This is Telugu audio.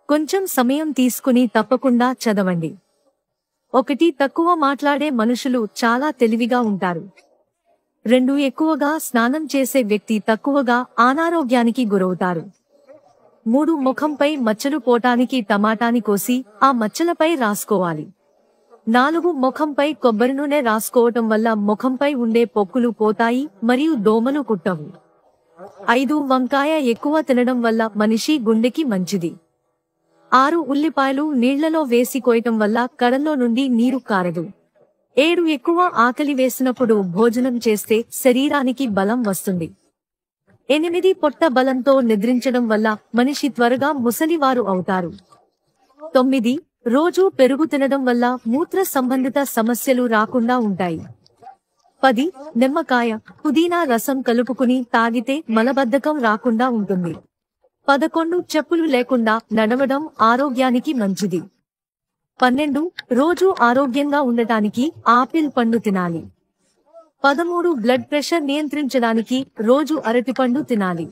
కొంచెం సమయం తీసుకుని తప్పకుండా చదవండి. 1. తక్కువ మాట్లాడే మనుషులు చాలా తెలివిగా ఉంటారు. 2. ఎక్కువగా స్నానం చేసే వ్యక్తి తక్కువగా అనారోగ్యానికి గురవుతారు. 3. ముఖంపై మచ్చలు పోటానికి టమాటాని కోసి ఆ మచ్చలపై రాసుకోవాలి. 4. ముఖంపై కొబ్బరి నూనె రాసుకోవటం వల్ల ముఖంపై ఉండే పొక్కులు పోతాయి మరియు దోమలు కుట్టవు. 5. వంకాయ ఎక్కువ తినడం వల్ల మనిషి గుండెకి మంచిది. 6. ఉల్లిపాయలు నీళ్లలో వేసి కోయటం వల్ల కడల్లో నుండి నీరు కారదు. 7. ఎక్కువ ఆకలి వేసినప్పుడు భోజనం చేస్తే శరీరానికి బలం వస్తుంది. 8. పొట్ట బలంతో నిద్రించడం వల్ల మనిషి త్వరగా ముసలివారు అవుతారు. 9. రోజూ పెరుగు తినడం వల్ల మూత్ర సంబంధిత సమస్యలు రాకుండా ఉంటాయి. 10. నిమ్మకాయ, పుదీనా రసం కలుపుకుని తాగితే మలబద్ధకం రాకుండా ఉంటుంది. 11. చెప్పులు లేకుండా నడవడం ఆరోగ్యానికి మంచిది. 12. రోజూ ఆరోగ్యంగా ఉండటానికి ఆపిల్ పండు తినాలి. 13. బ్లడ్ ప్రెషర్ నియంత్రించడానికి రోజు అరటిపండు తినాలి.